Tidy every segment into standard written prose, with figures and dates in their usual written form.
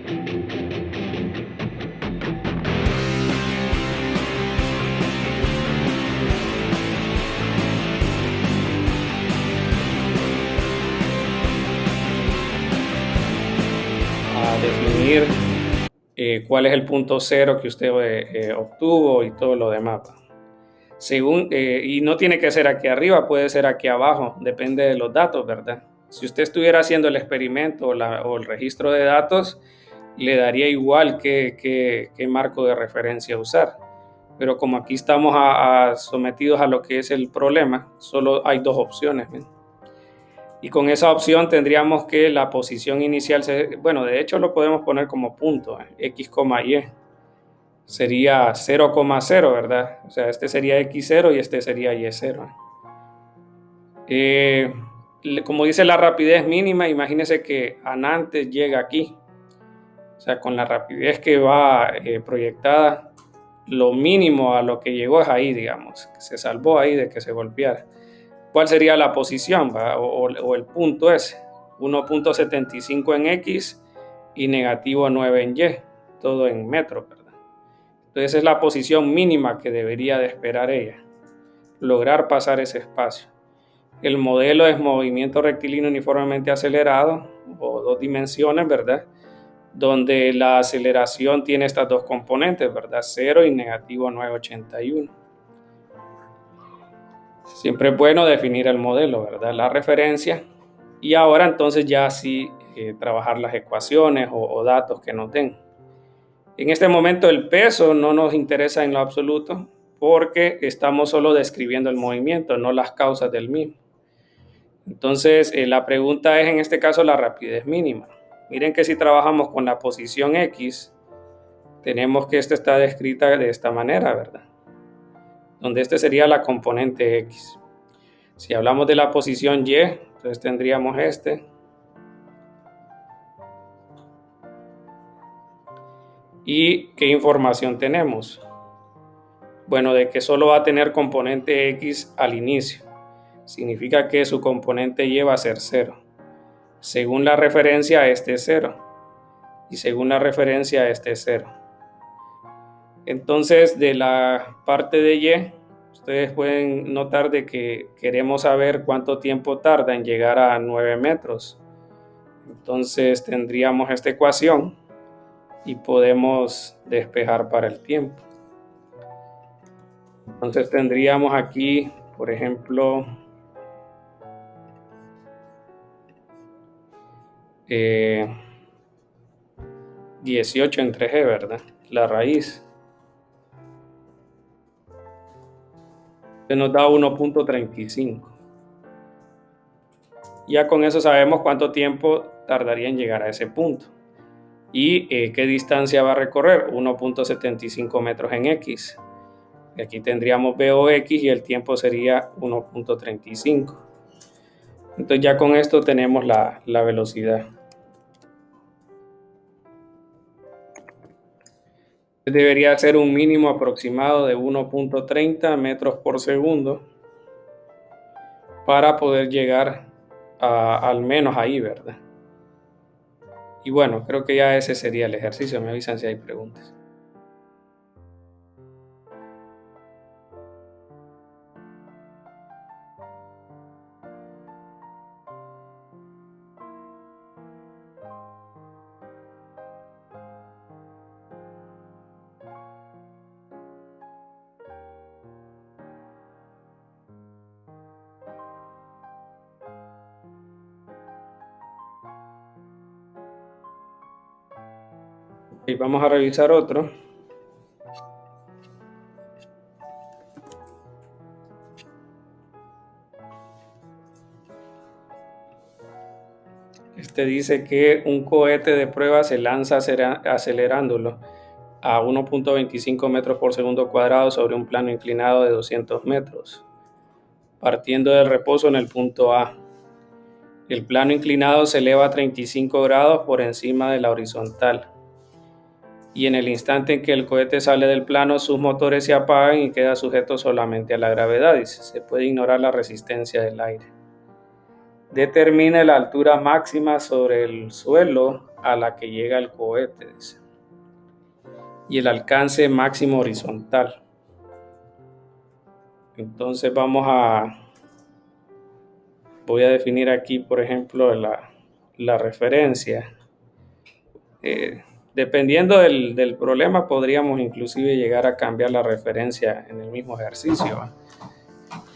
A definir cuál es el punto cero que usted obtuvo y todo lo demás. Y no tiene que ser aquí arriba, puede ser aquí abajo, depende de los datos, ¿verdad? Si usted estuviera haciendo el experimento o el registro de datos, le daría igual qué marco de referencia usar. Pero como aquí estamos sometidos a lo que es el problema, solo hay dos opciones, ¿ven? Y con esa opción tendríamos que la posición inicial, bueno, de hecho lo podemos poner como punto, X, Y. Sería 0,0, ¿verdad? O sea, este sería X0 y este sería Y0. Como dice la rapidez mínima, imagínese que Anantes llega aquí. O sea, con la rapidez que va proyectada, lo mínimo a lo que llegó es ahí, digamos, que se salvó ahí de que se golpeara. ¿Cuál sería la posición, o el punto ese? 1.75 en X y negativo 9 en Y, todo en metros, ¿verdad? Entonces es la posición mínima que debería de esperar ella, lograr pasar ese espacio. El modelo es movimiento rectilíneo uniformemente acelerado, o dos dimensiones, ¿verdad? Donde la aceleración tiene estas dos componentes, ¿verdad? 0 y negativo 981. Siempre es bueno definir el modelo, ¿verdad? La referencia. Y ahora entonces ya sí trabajar las ecuaciones o datos que nos den. En este momento el peso no nos interesa en lo absoluto porque estamos solo describiendo el movimiento, no las causas del mismo. Entonces la pregunta es en este caso la rapidez mínima. Miren que si trabajamos con la posición X, tenemos que esta está descrita de esta manera, ¿verdad? Donde este sería la componente X. Si hablamos de la posición Y, entonces tendríamos este. ¿Y qué información tenemos? Bueno, de que solo va a tener componente X al inicio. Significa que su componente Y va a ser 0. Según la referencia, este es 0. Y según la referencia, este es 0. Entonces, de la parte de Y, ustedes pueden notar de que queremos saber cuánto tiempo tarda en llegar a 9 metros. Entonces, tendríamos esta ecuación y podemos despejar para el tiempo. Entonces, tendríamos aquí, por ejemplo, 18 entre G, ¿verdad? La raíz. Nos da 1.35. Ya con eso sabemos cuánto tiempo tardaría en llegar a ese punto. ¿Y qué distancia va a recorrer? 1.75 metros en X. Aquí tendríamos VOX y el tiempo sería 1.35. Entonces ya con esto tenemos la velocidad. Debería ser un mínimo aproximado de 1.30 metros por segundo para poder llegar al menos ahí, ¿verdad? Y bueno, creo que ya ese sería el ejercicio. Me avisan si hay preguntas. Y vamos a revisar otro. Este dice que un cohete de prueba se lanza acelerándolo a 1.25 metros por segundo cuadrado sobre un plano inclinado de 200 metros, partiendo del reposo en el punto A. El plano inclinado se eleva a 35 grados por encima de la horizontal. Y en el instante en que el cohete sale del plano, sus motores se apagan y queda sujeto solamente a la gravedad. Y se puede ignorar la resistencia del aire. Determine la altura máxima sobre el suelo a la que llega el cohete, dice. Y el alcance máximo horizontal. Entonces voy a definir aquí, por ejemplo, la referencia. Dependiendo del problema, podríamos inclusive llegar a cambiar la referencia en el mismo ejercicio, ¿va?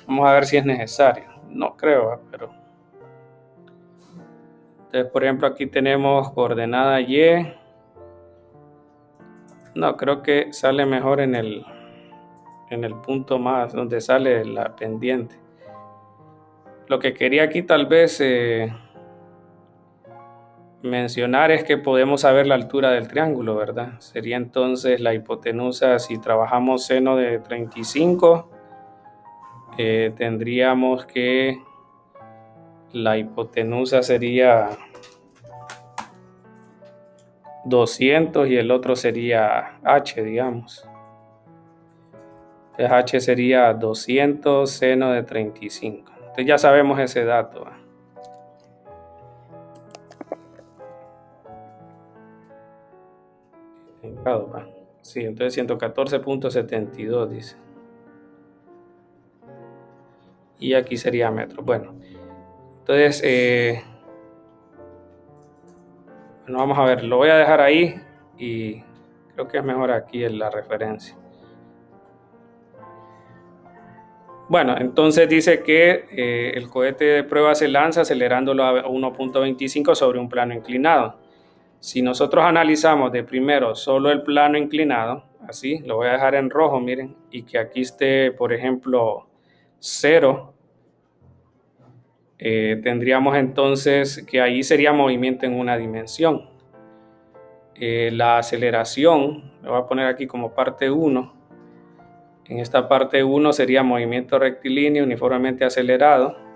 Vamos a ver si es necesario. No creo, ¿va? Pero entonces, por ejemplo, aquí tenemos coordenada Y. No, creo que sale mejor en el punto más donde sale la pendiente. Lo que quería aquí tal vez mencionar es que podemos saber la altura del triángulo, ¿verdad? Sería entonces la hipotenusa, si trabajamos seno de 35, tendríamos que la hipotenusa sería 200 y el otro sería h, digamos. Entonces h sería 200 seno de 35. Entonces ya sabemos ese dato, ¿va? Sí, entonces 114.72 dice. Y aquí sería metros. Bueno, entonces, bueno, vamos a ver, lo voy a dejar ahí y creo que es mejor aquí en la referencia. Bueno, entonces dice que el cohete de prueba se lanza acelerándolo a 1.25 sobre un plano inclinado. Si nosotros analizamos de primero solo el plano inclinado, así, lo voy a dejar en rojo, miren, y que aquí esté, por ejemplo, 0, tendríamos entonces que ahí sería movimiento en una dimensión. La aceleración, lo voy a poner aquí como parte 1. En esta parte 1 sería movimiento rectilíneo uniformemente acelerado.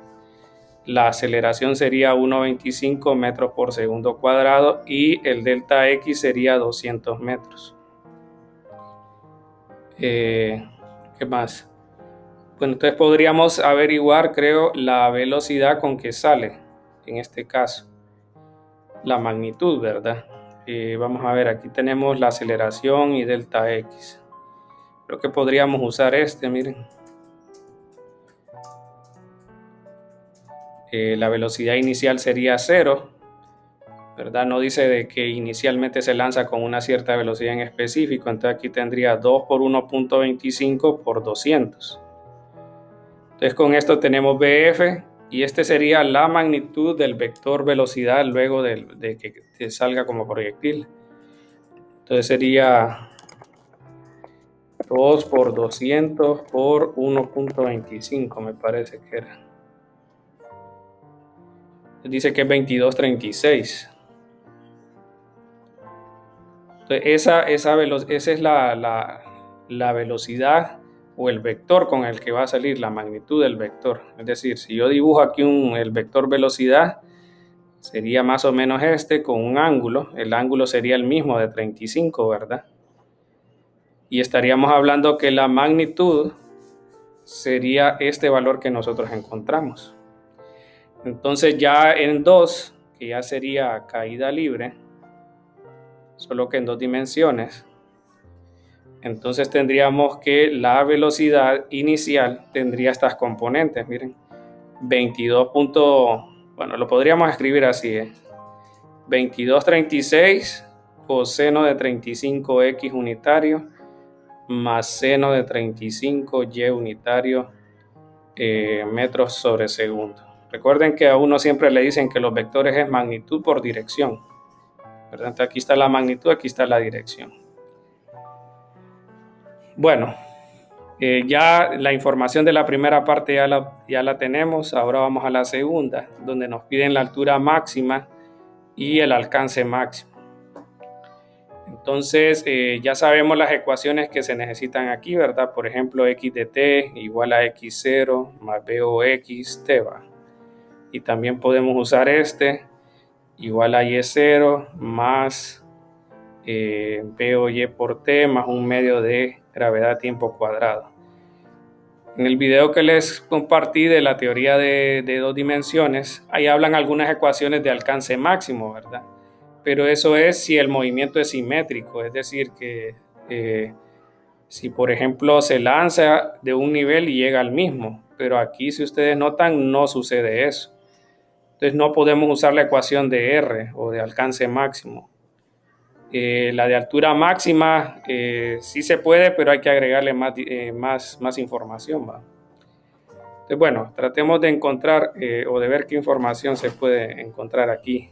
La aceleración sería 1.25 metros por segundo cuadrado y el delta X sería 200 metros. ¿Qué más? Bueno, entonces podríamos averiguar, creo, la velocidad con que sale, en este caso, la magnitud, ¿verdad? Vamos a ver, aquí tenemos la aceleración y delta X. Creo que podríamos usar miren. La velocidad inicial sería 0, ¿verdad? No dice de que inicialmente se lanza con una cierta velocidad en específico, entonces aquí tendría 2 por 1.25 por 200. Entonces con esto tenemos BF y este sería la magnitud del vector velocidad luego de que salga como proyectil. Entonces sería 2 por 200 por 1.25, me parece que era. Dice que es 22.36. Entonces esa es la velocidad o el vector con el que va a salir la magnitud del vector. Es decir, si yo dibujo aquí el vector velocidad, sería más o menos con un ángulo. El ángulo sería el mismo de 35, ¿verdad? Y estaríamos hablando que la magnitud sería este valor que nosotros encontramos. Entonces ya en 2, que ya sería caída libre, solo que en 2 dimensiones, entonces tendríamos que la velocidad inicial tendría estas componentes, miren, 22. Bueno, lo podríamos escribir así, 22.36 coseno de 35x unitario más seno de 35y unitario metros sobre segundo. Recuerden que a uno siempre le dicen que los vectores es magnitud por dirección, ¿verdad? Entonces aquí está la magnitud, aquí está la dirección. Bueno, ya la información de la primera parte ya la tenemos. Ahora vamos a la segunda, donde nos piden la altura máxima y el alcance máximo. Entonces ya sabemos las ecuaciones que se necesitan aquí, ¿verdad? Por ejemplo, x de t igual a x0 más b o x t, ¿va? Y también podemos usar igual a y0 más b o y por t más un medio de gravedad tiempo cuadrado. En el video que les compartí de la teoría de 2 dimensiones, ahí hablan algunas ecuaciones de alcance máximo, ¿verdad? pero eso es si el movimiento es simétrico, es decir, que si por ejemplo se lanza de un nivel y llega al mismo, pero aquí si ustedes notan no sucede eso. Entonces no podemos usar la ecuación de R o de alcance máximo. La de altura máxima sí se puede, pero hay que agregarle más información, ¿va? Entonces, bueno, tratemos de encontrar o de ver qué información se puede encontrar aquí.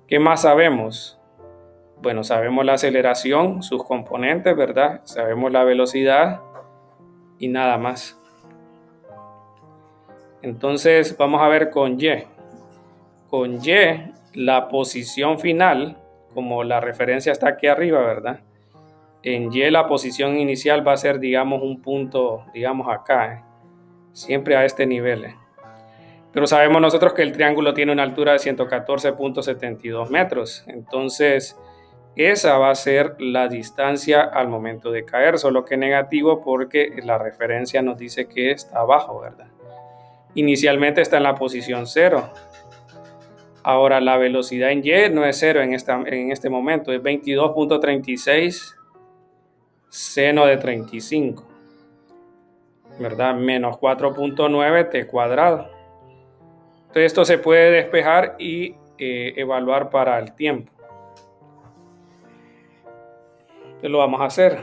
¿Qué más sabemos? Bueno, sabemos la aceleración, sus componentes, ¿verdad? Sabemos la velocidad y nada más. Entonces, vamos a ver con Y. Con Y, la posición final, como la referencia está aquí arriba, ¿verdad? En Y la posición inicial va a ser, digamos, un punto, digamos acá, siempre a este nivel. Pero sabemos nosotros que el triángulo tiene una altura de 114.72 metros. Entonces, esa va a ser la distancia al momento de caer, solo que negativo porque la referencia nos dice que está abajo, ¿verdad? Inicialmente está en la posición 0. Ahora, la velocidad en Y no es 0 en este momento, es 22.36 seno de 35, ¿verdad? Menos 4.9 t cuadrado. Entonces esto se puede despejar y evaluar para el tiempo. Entonces lo vamos a hacer.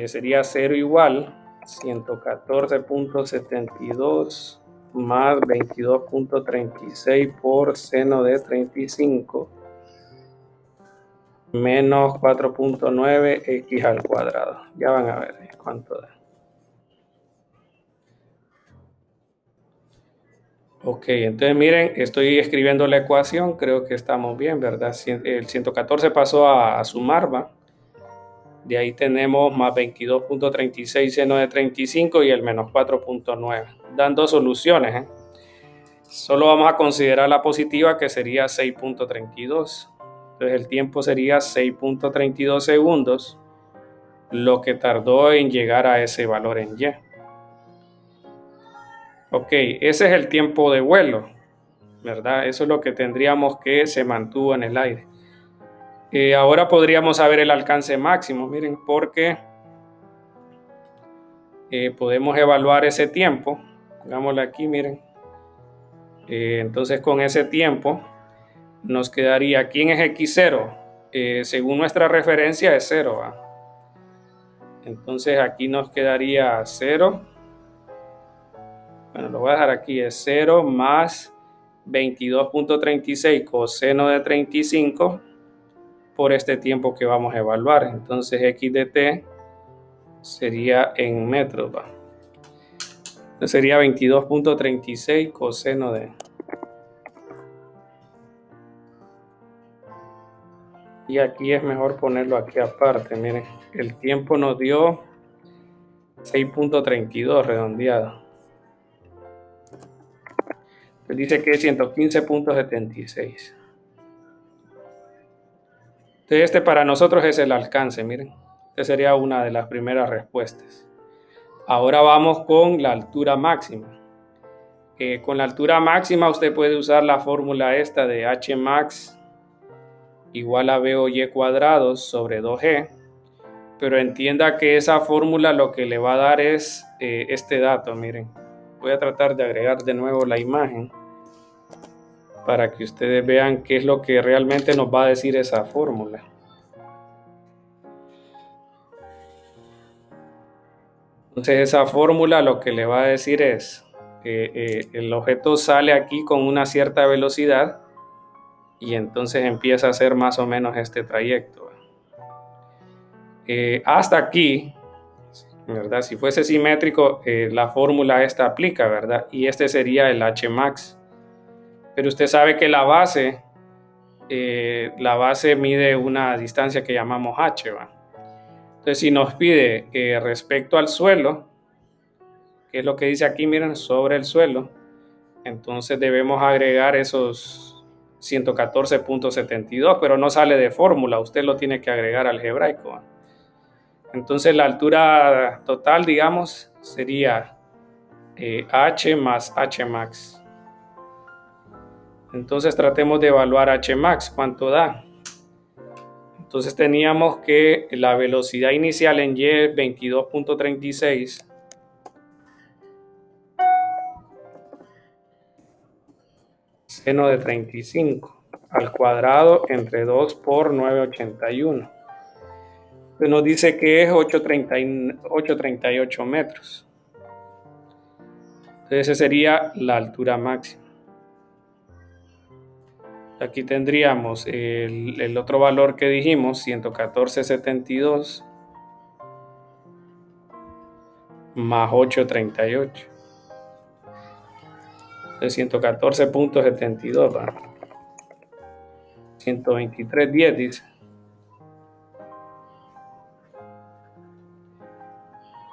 Sería 0 igual 114.72 más 22.36 por seno de 35 menos 4.9 x al cuadrado. Ya van a ver cuánto da. Ok, entonces miren, estoy escribiendo la ecuación, creo que estamos bien, ¿verdad? El 114 pasó a sumar, ¿va? De ahí tenemos más 22.36 seno de 35 y el menos 4.9. Dan dos soluciones, ¿eh? Solo vamos a considerar la positiva, que sería 6.32. Entonces el tiempo sería 6.32 segundos, lo que tardó en llegar a ese valor en Y. Ok, ese es el tiempo de vuelo, ¿verdad? Eso es lo que tendríamos que se mantuvo en el aire. Ahora podríamos saber el alcance máximo, miren, porque podemos evaluar ese tiempo. Hagámoslo aquí, miren. Entonces con ese tiempo nos quedaría, ¿quién es X0? Según nuestra referencia es 0, ¿va? Entonces aquí nos quedaría 0. Bueno, lo voy a dejar aquí, es 0 más 22.36 coseno de 35 por este tiempo que vamos a evaluar. Entonces x de t sería en metros, ¿va? Entonces sería 22.36 coseno de... Y aquí es mejor ponerlo aquí aparte, miren, el tiempo nos dio 6.32 redondeado. Pues dice que es 115.76. Entonces este para nosotros es el alcance, miren. Esta sería una de las primeras respuestas. Ahora vamos con la altura máxima. Con la altura máxima usted puede usar la fórmula esta de Hmax igual a B o Y cuadrados sobre 2G, pero entienda que esa fórmula lo que le va a dar es este dato, miren. Voy a tratar de agregar de nuevo la imagen para que ustedes vean qué es lo que realmente nos va a decir esa fórmula. Entonces esa fórmula lo que le va a decir es que el objeto sale aquí con una cierta velocidad y entonces empieza a hacer más o menos este trayecto. Hasta aquí, ¿verdad? Si fuese simétrico, la fórmula esta aplica, ¿verdad? Y este sería el Hmax. Pero usted sabe que la base mide una distancia que llamamos H, ¿va? Entonces, si nos pide respecto al suelo, que es lo que dice aquí, miren, sobre el suelo, entonces debemos agregar esos 114.72, pero no sale de fórmula, usted lo tiene que agregar algebraico, ¿va? Entonces la altura total, digamos, sería H más Hmax. Entonces tratemos de evaluar Hmax, ¿cuánto da? Entonces teníamos que la velocidad inicial en Y es 22.36. Seno de 35 al cuadrado entre 2 por 981. Entonces nos dice que es 838 metros. Entonces esa sería la altura máxima. Aquí tendríamos el otro valor que dijimos, 114.72 más 838. Entonces 114.72, 123.10 dice.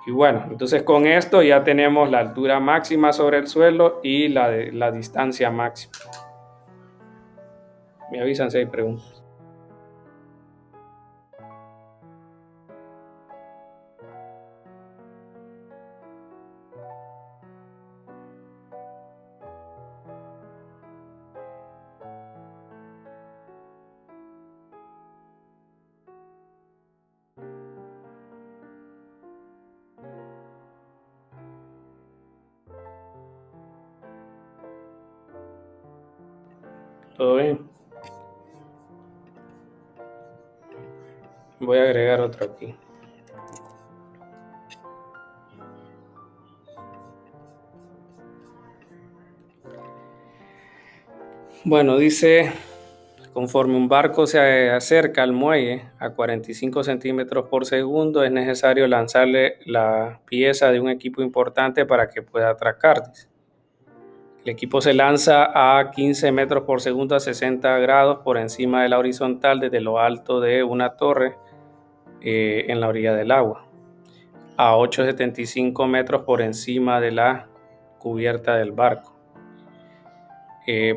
Y bueno, entonces con esto ya tenemos la altura máxima sobre el suelo y la distancia máxima. Me avisan si hay preguntas. ¿Todo bien? Voy a agregar otro aquí. Bueno, dice, conforme un barco se acerca al muelle a 45 centímetros por segundo, es necesario lanzarle la pieza de un equipo importante para que pueda atracar. Dice. El equipo se lanza a 15 metros por segundo a 60 grados por encima de la horizontal desde lo alto de una torre en la orilla del agua, a 8,75 metros por encima de la cubierta del barco.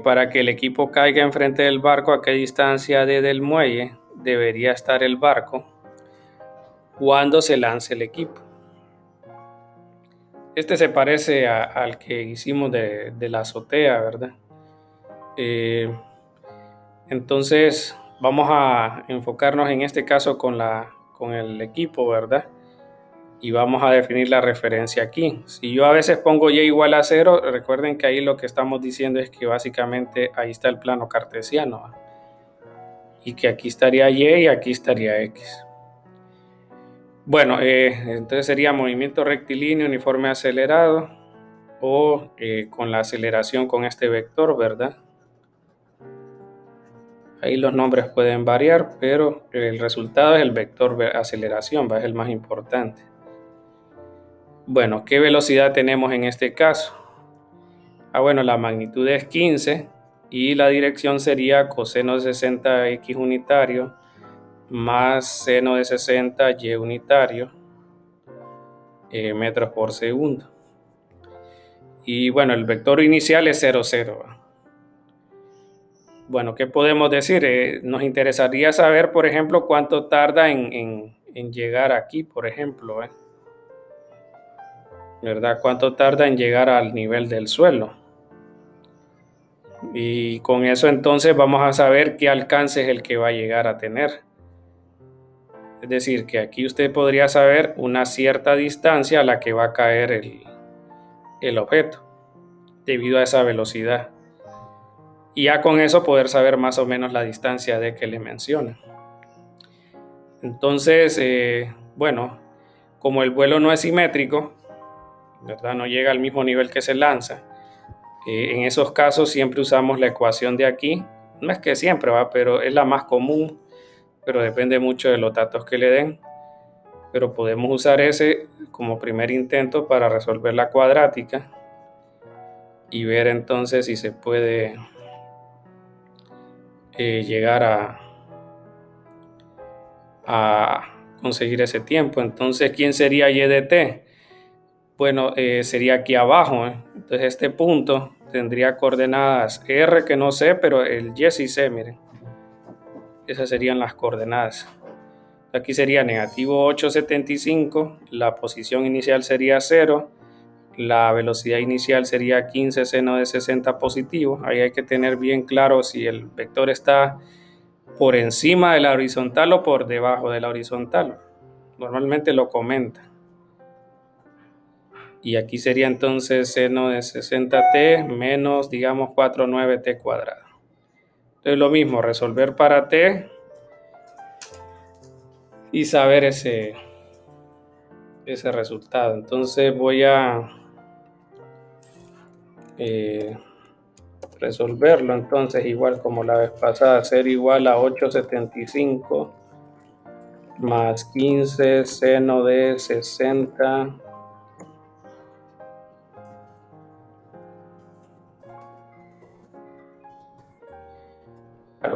Para que el equipo caiga enfrente del barco, ¿a qué distancia desde el muelle debería estar el barco cuando se lance el equipo? Este se parece al que hicimos de la azotea, ¿verdad? Entonces vamos a enfocarnos en este caso con el equipo, ¿verdad? Y vamos a definir la referencia aquí. Si yo a veces pongo y igual a 0, recuerden que ahí lo que estamos diciendo es que básicamente ahí está el plano cartesiano, ¿verdad? Y que aquí estaría y aquí estaría x. Bueno, entonces sería movimiento rectilíneo uniforme acelerado o con la aceleración con este vector, ¿verdad? Ahí los nombres pueden variar, pero el resultado es el vector aceleración, ¿va? Es el más importante. Bueno, ¿qué velocidad tenemos en este caso? Bueno, la magnitud es 15 y la dirección sería coseno de 60x unitario más seno de 60y unitario metros por segundo. Y bueno, el vector inicial es 0, 0. Bueno, ¿qué podemos decir? Nos interesaría saber, por ejemplo, cuánto tarda en llegar aquí, por ejemplo, ¿verdad? ¿Cuánto tarda en llegar al nivel del suelo? Y con eso entonces vamos a saber qué alcance es el que va a llegar a tener. Es decir, que aquí usted podría saber una cierta distancia a la que va a caer el objeto debido a esa velocidad. Y ya con eso poder saber más o menos la distancia de que le menciona. Entonces, bueno, como el vuelo no es simétrico, ¿verdad? No llega al mismo nivel que se lanza, en esos casos siempre usamos la ecuación de aquí. No es que siempre va, pero es la más común, pero depende mucho de los datos que le den. Pero podemos usar ese como primer intento para resolver la cuadrática y ver entonces si se puede llegar a conseguir ese tiempo. Entonces, ¿quién sería y de t? Bueno, sería aquí abajo. Entonces, este punto tendría coordenadas r que no sé, pero el y sí sé, miren. Esas serían las coordenadas. Aquí sería negativo 8,75, la posición inicial sería 0 la velocidad inicial sería 15 seno de 60 positivo. Ahí hay que tener bien claro si el vector está por encima de la horizontal o por debajo de la horizontal. Normalmente lo comenta. Y aquí sería entonces seno de 60t menos, digamos, 49t cuadrado. Entonces lo mismo, resolver para t y saber ese resultado. Entonces voy a resolverlo. Entonces igual como la vez pasada, ser igual a 875 más 15 seno de 60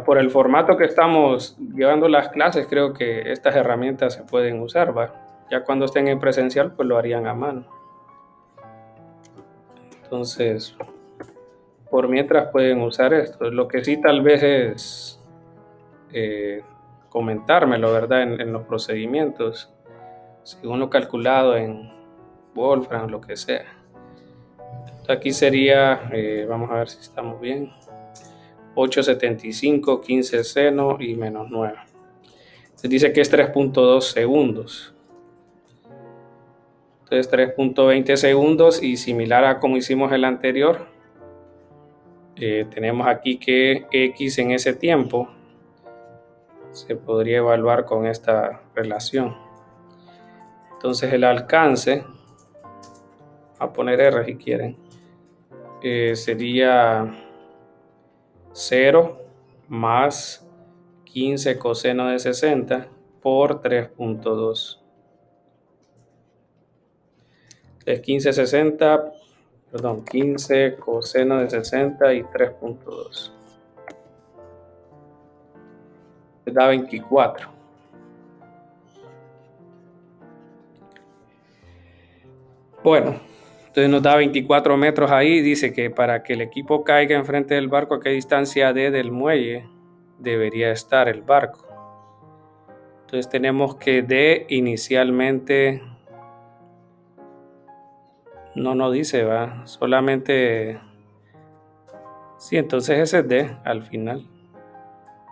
por el formato que estamos llevando las clases, creo que estas herramientas se pueden usar, ¿va? Ya cuando estén en presencial, pues lo harían a mano. Entonces, por mientras pueden usar esto. Lo que sí tal vez es comentármelo, ¿verdad? En los procedimientos, según lo calculado en Wolfram, lo que sea. Entonces, aquí sería, vamos a ver si estamos bien, 875, 15 seno y menos 9. Se dice que es 3.2 segundos. Entonces 3.20 segundos y similar a como hicimos el anterior, tenemos aquí que X en ese tiempo se podría evaluar con esta relación. Entonces el alcance, a poner R si quieren, sería 0 más 15 coseno de 60 por 3.2. Es 15 coseno de 60 y 3.2. Da 24. Bueno, entonces nos da 24 metros ahí. Dice que para que el equipo caiga enfrente del barco, ¿a qué distancia D del muelle debería estar el barco? Entonces tenemos que D inicialmente no nos dice, va, solamente sí, entonces ese es D al final,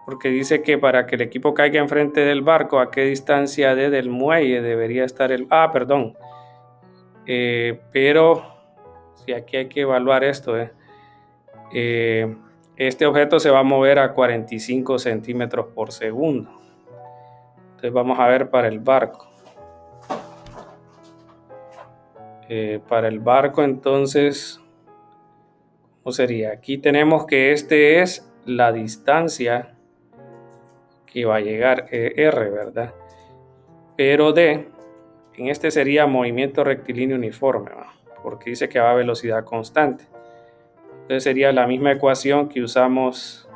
porque dice que para que el equipo caiga enfrente del barco, ¿a qué distancia D del muelle debería estar el... perdón, pero si aquí hay que evaluar esto, este objeto se va a mover a 45 centímetros por segundo. Entonces vamos a ver para el barco. Para el barco entonces, ¿cómo sería? Aquí tenemos que este es la distancia que va a llegar, R, ¿verdad? Pero D, en este sería movimiento rectilíneo uniforme, ¿va? Porque dice que va a velocidad constante. Entonces sería la misma ecuación que usamos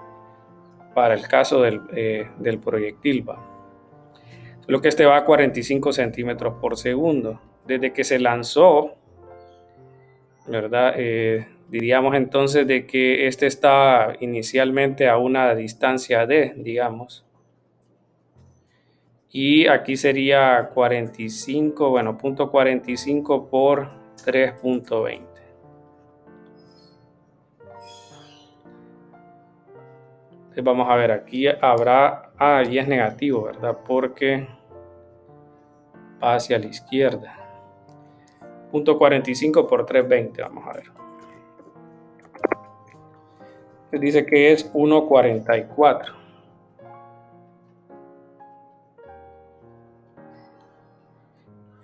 para el caso del proyectil, ¿va? Solo que este va a 45 centímetros por segundo. Desde que se lanzó, ¿verdad? Diríamos entonces de que este está inicialmente a una distancia D, digamos. Y aquí sería 45, bueno, 0.45 por 3.20. Entonces vamos a ver, aquí habrá, y es negativo, ¿verdad? Porque va hacia la izquierda. 0.45 por 3.20, vamos a ver. Dice que es 1.44.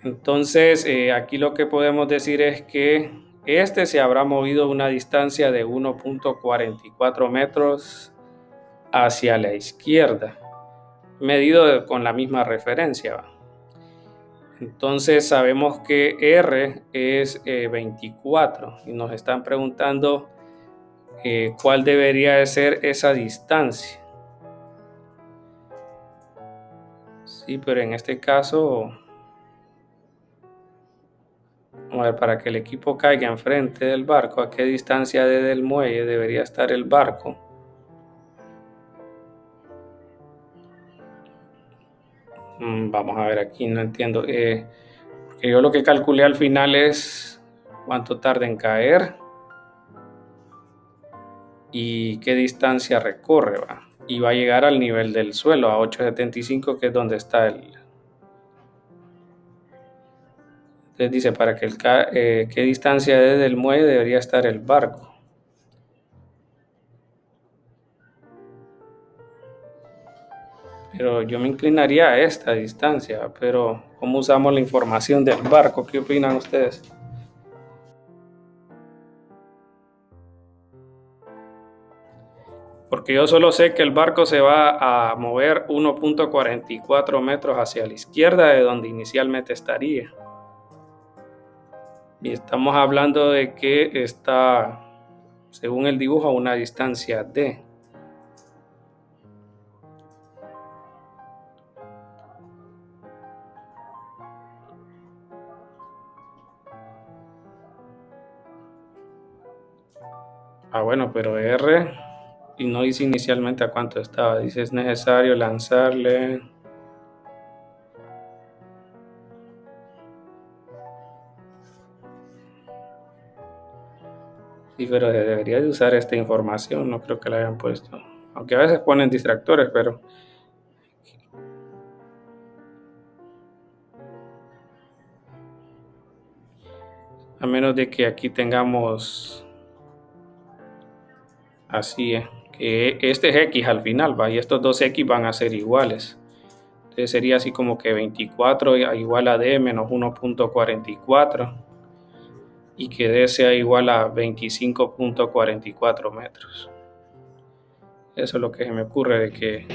Entonces, aquí lo que podemos decir es que este se habrá movido una distancia de 1.44 metros hacia la izquierda, medido con la misma referencia. Entonces sabemos que R es 24 y nos están preguntando cuál debería de ser esa distancia. Sí, pero en este caso, a ver, para que el equipo caiga enfrente del barco, ¿a qué distancia desde el muelle debería estar el barco? Vamos a ver aquí, no entiendo. Porque yo lo que calculé al final es cuánto tarda en caer y qué distancia recorre, ¿va? Y va a llegar al nivel del suelo, a 875, que es donde está el... Entonces dice, para que qué distancia desde el muelle debería estar el barco. Pero yo me inclinaría a esta distancia, pero ¿cómo usamos la información del barco? ¿Qué opinan ustedes? Porque yo solo sé que el barco se va a mover 1.44 metros hacia la izquierda de donde inicialmente estaría. Y estamos hablando de que está, según el dibujo, a una distancia D. Ah, bueno, pero R, y no dice inicialmente a cuánto estaba. Dice es necesario lanzarle. Sí, pero debería de usar esta información, no creo que la hayan puesto. Aunque a veces ponen distractores, pero a menos de que aquí tengamos así, que este es X al final, ¿va? Y estos dos X van a ser iguales. Entonces sería así como que 24 igual a D menos 1.44 y que D sea igual a 25.44 metros. Eso es lo que se me ocurre de que